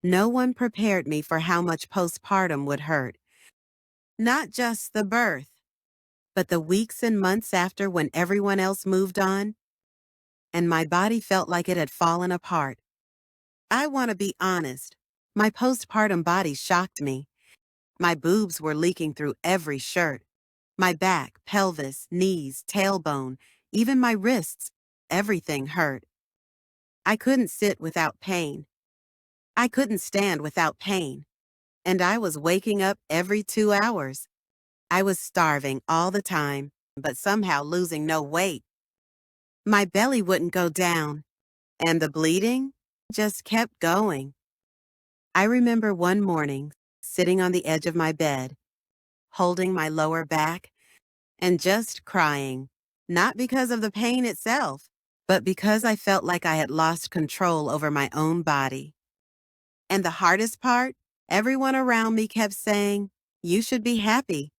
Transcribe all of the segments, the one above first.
No one prepared me for how much postpartum would hurt. Not just the birth, but the weeks and months after when everyone else moved on, and my body felt like it had fallen apart. I want to be honest. My postpartum body shocked me. My boobs were leaking through every shirt. My back, pelvis, knees, tailbone, even my wrists, everything hurt. I couldn't sit without pain. I couldn't stand without pain. And I was waking up every 2 hours. I was starving all the time, but somehow losing no weight. My belly wouldn't go down, and the bleeding just kept going. I remember one morning, sitting on the edge of my bed, holding my lower back, and just crying, not because of the pain itself, but because I felt like I had lost control over my own body. And the hardest part, everyone around me kept saying, "You should be happy,"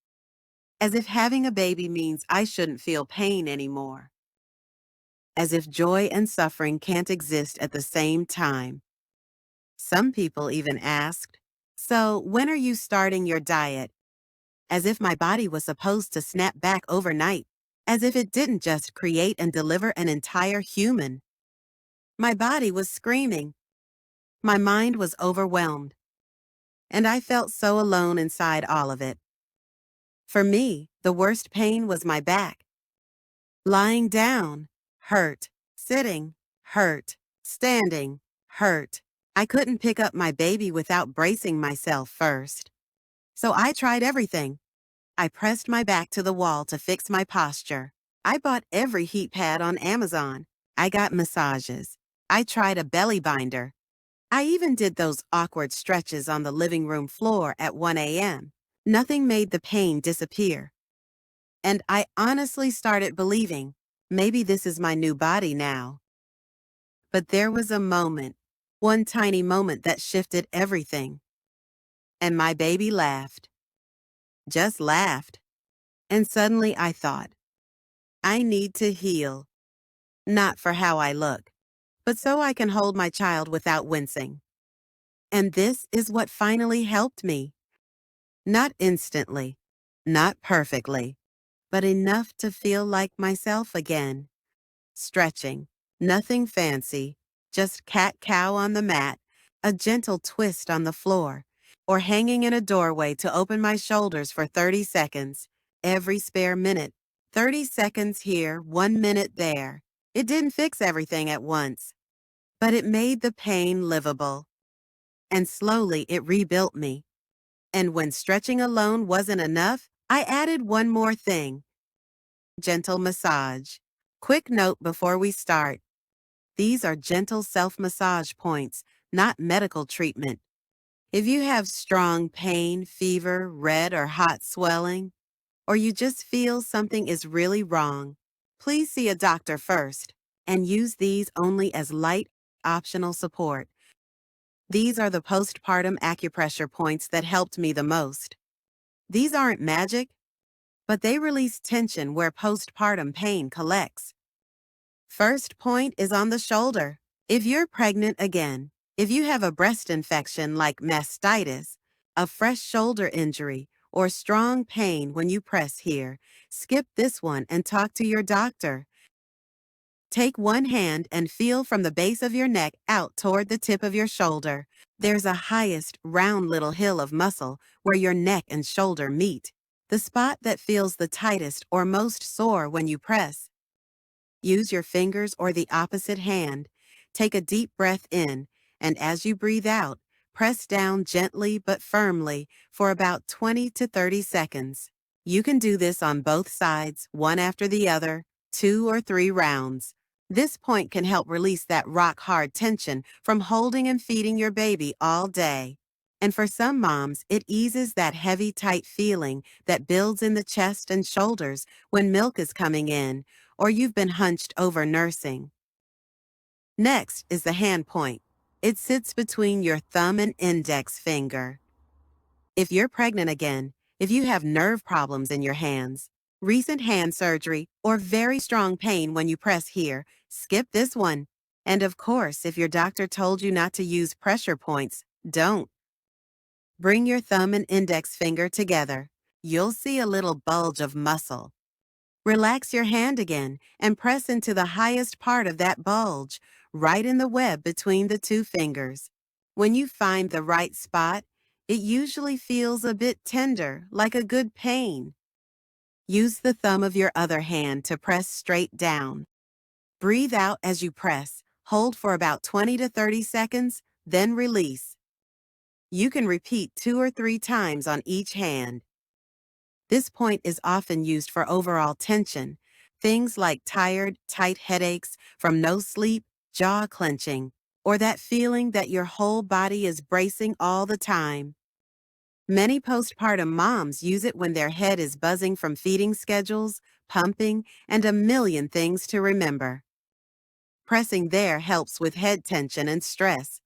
as if having a baby means I shouldn't feel pain anymore. As if joy and suffering can't exist at the same time. Some people even asked, "So when are you starting your diet?" As if my body was supposed to snap back overnight, as if it didn't just create and deliver an entire human. My body was screaming. My mind was overwhelmed. And I felt so alone inside all of it. For me, the worst pain was my back. Lying down, hurt. Sitting, hurt. Standing, hurt. I couldn't pick up my baby without bracing myself first. So I tried everything. I pressed my back to the wall to fix my posture. I bought every heat pad on Amazon. I got massages. I tried a belly binder. I even did those awkward stretches on the living room floor at 1 a.m. Nothing made the pain disappear. And I honestly started believing, maybe this is my new body now. But there was a moment, one tiny moment that shifted everything. And my baby laughed. Just laughed. And suddenly I thought, I need to heal. Not for how I look, but so I can hold my child without wincing. And this is what finally helped me. Not instantly, not perfectly, but enough to feel like myself again. Stretching, nothing fancy, just cat-cow on the mat, a gentle twist on the floor, or hanging in a doorway to open my shoulders for 30 seconds, every spare minute. 30 seconds here, 1 minute there. It didn't fix everything at once, but it made the pain livable. And slowly it rebuilt me. And when stretching alone wasn't enough, I added one more thing. Gentle massage. Quick note before we start. These are gentle self-massage points, not medical treatment. If you have strong pain, fever, red or hot swelling, or you just feel something is really wrong, please see a doctor first and use these only as light, optional support. These are the postpartum acupressure points that helped me the most. These aren't magic, but they release tension where postpartum pain collects. First point is on the shoulder. If you're pregnant again, if you have a breast infection like mastitis, a fresh shoulder injury, or strong pain when you press here, skip this one and talk to your doctor. Take one hand and feel from the base of your neck out toward the tip of your shoulder. There's a highest, round little hill of muscle where your neck and shoulder meet, the spot that feels the tightest or most sore when you press. Use your fingers or the opposite hand. Take a deep breath in, and as you breathe out, press down gently but firmly for about 20 to 30 seconds. You can do this on both sides, one after the other, 2 or 3 rounds. This point can help release that rock-hard tension from holding and feeding your baby all day. And for some moms, it eases that heavy, tight feeling that builds in the chest and shoulders when milk is coming in, or you've been hunched over nursing. Next is the hand point. It sits between your thumb and index finger. If you're pregnant again, if you have nerve problems in your hands, recent hand surgery, or very strong pain when you press here, skip this one. And of course, if your doctor told you not to use pressure points, Don't. Bring your thumb and index finger together. You'll see a little bulge of muscle. Relax your hand again and press into the highest part of that bulge, right in the web between the two fingers. When you find the right spot, it usually feels a bit tender, like a good pain. Use the thumb of your other hand to press straight down. Breathe out as you press. Hold for about 20 to 30 seconds, then release. You can repeat 2 or 3 times on each hand. This point is often used for overall tension, things like tired, tight headaches from no sleep, jaw clenching, or that feeling that your whole body is bracing all the time. Many postpartum moms use it when their head is buzzing from feeding schedules, pumping, and a million things to remember. Pressing there helps with head tension and stress.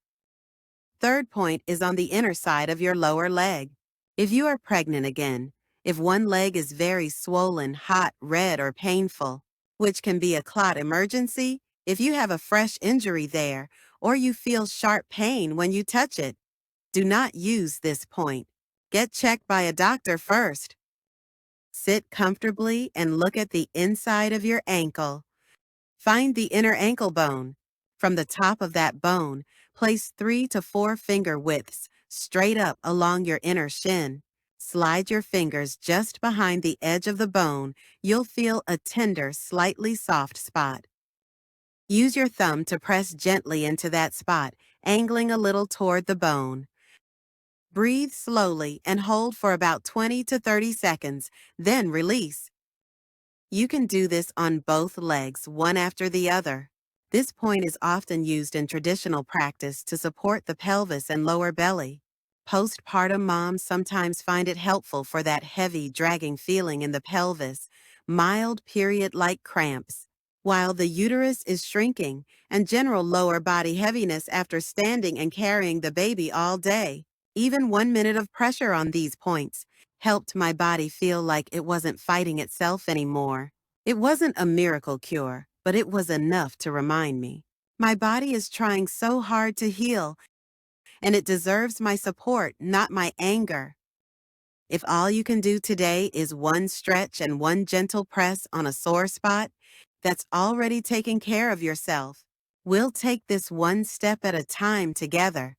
Third point is on the inner side of your lower leg. If you are pregnant again, if one leg is very swollen, hot, red, or painful, which can be a clot emergency, if you have a fresh injury there, or you feel sharp pain when you touch it, do not use this point. Get checked by a doctor first. Sit comfortably and look at the inside of your ankle. Find the inner ankle bone. From the top of that bone, place 3 to 4 finger widths straight up along your inner shin. Slide your fingers just behind the edge of the bone. You'll feel a tender, slightly soft spot. Use your thumb to press gently into that spot, angling a little toward the bone. Breathe slowly and hold for about 20 to 30 seconds, then release. You can do this on both legs, one after the other. This point is often used in traditional practice to support the pelvis and lower belly. Postpartum moms sometimes find it helpful for that heavy, dragging feeling in the pelvis, mild period-like cramps, while the uterus is shrinking, and general lower body heaviness after standing and carrying the baby all day. Even 1 minute of pressure on these points helped my body feel like it wasn't fighting itself anymore. It wasn't a miracle cure, but it was enough to remind me. My body is trying so hard to heal, and it deserves my support, not my anger. If all you can do today is one stretch and one gentle press on a sore spot, that's already taking care of yourself. We'll take this one step at a time together.